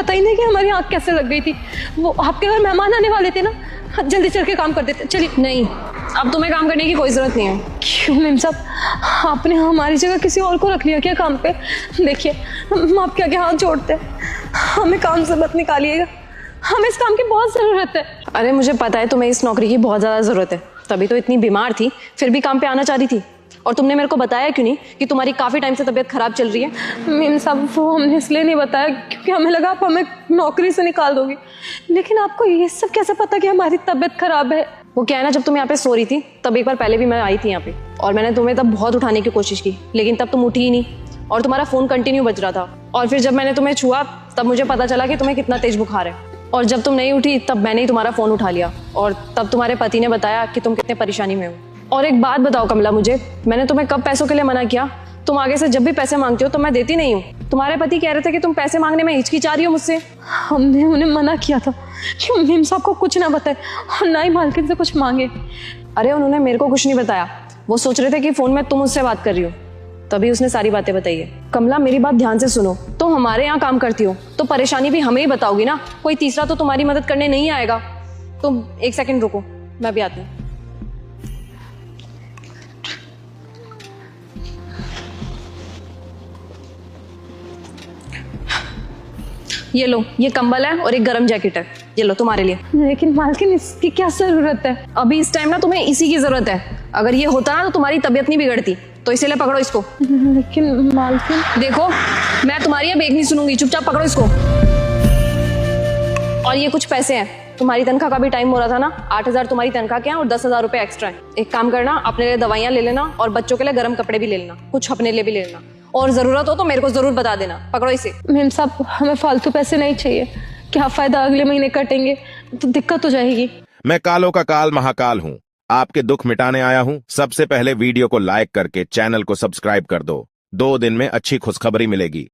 पता ही नहीं कि हमारी आँख कैसे लग गई थी। वो आपके घर मेहमान आने वाले थे ना, जल्दी चल के काम कर देते। चलिए। नहीं, अब तुम्हें काम करने की कोई जरूरत नहीं है। क्यों मेम साहब, आपने हमारी जगह किसी और को रख लिया क्या काम पे? देखिए, हम आपके आगे हाथ जोड़ते हैं, हमें काम से मत निकालिएगा, हमें इस काम की बहुत ज़रूरत है। अरे मुझे पता है तुम्हें इस नौकरी की बहुत ज़्यादा ज़रूरत है, तभी तो इतनी बीमार थी फिर भी काम पे आना चाह रही थी। और तुमने मेरे को बताया क्यों नहीं कि तुम्हारी काफ़ी टाइम से तबीयत खराब चल रही है? मेम साहब, वो हमने इसलिए नहीं बताया क्योंकि हमें लगा आप हमें नौकरी से निकाल दोगी, लेकिन आपको ये सब कैसे पता कि हमारी तबीयत खराब है? वो क्या है ना, जब तुम यहाँ पे सो रही थी तब एक बार पहले भी मैं आई थी यहाँ पे, और मैंने तुम्हें तब बहुत उठाने की कोशिश की, लेकिन तब तुम उठी ही नहीं और तुम्हारा फ़ोन कंटिन्यू बज रहा था। और फिर जब मैंने तुम्हें छुआ तब मुझे पता चला कि तुम्हें कितना तेज बुखार है, और जब तुम नहीं उठी तब मैंने ही तुम्हारा फ़ोन उठा लिया, और तब तुम्हारे पति ने बताया कि तुम कितने परेशानी में हो। और एक बात बताओ कमला मुझे, मैंने तुम्हें कब पैसों के लिए मना किया? तुम आगे से जब भी पैसे मांगती हो तो मैं देती नहीं हूँ। तुम्हारे पति कह रहे थे कि तुम पैसे मांगने में हिचकिचा रही हो मुझसे। हमने उन्हें मना किया था कि मेम साहब को कुछ ना बताए और ना ही मालकिन से कुछ मांगे। अरे उन्होंने मेरे को कुछ नहीं बताया, वो सोच रहे थे कि फ़ोन में तुम मुझसे बात कर रही हो, तभी उसने सारी बातें बताई है। कमला मेरी बात ध्यान से सुनो, तुम हमारे यहाँ काम करती हो तो परेशानी भी हमें ही बताओगी ना, कोई तीसरा तो तुम्हारी मदद करने नहीं आएगा। तुम एक सेकंड रुको, मैं भी आती हूँ। ये लो, ये कंबल है और एक गर्म जैकेट है, ये लो तुम्हारे लिए। लेकिन मालकिन इसकी क्या ज़रूरत है? अभी इस टाइम ना तुम्हें इसी की जरूरत है, अगर ये होता ना तो तुम्हारी तबीयत नहीं बिगड़ती, तो इसीलिए पकड़ो इसको। लेकिन मालकिन, देखो मैं तुम्हारी अब एक नहीं सुनूंगी, चुपचाप पकड़ो इसको। और ये कुछ पैसे हैं, तुम्हारी तनख्वाह का भी टाइम हो रहा था ना, 8,000 तुम्हारी तनख्वाह के हैं और 10,000 रुपए एक्स्ट्रा है। एक काम करना, अपने लिए दवाइयाँ ले लेना और बच्चों के लिए गर्म कपड़े भी ले लेना, कुछ अपने लिए भी ले लेना, और जरूरत हो तो मेरे को जरूर बता देना। पकड़ो इसे। मेम साहब, हमें फालतू पैसे नहीं चाहिए, क्या फायदा अगले महीने कटेंगे तो दिक्कत हो जाएगी। मैं कालों का काल महाकाल हूँ, आपके दुख मिटाने आया हूँ। सबसे पहले वीडियो को लाइक करके चैनल को सब्सक्राइब कर दो, 2 दिन में अच्छी खुशखबरी मिलेगी।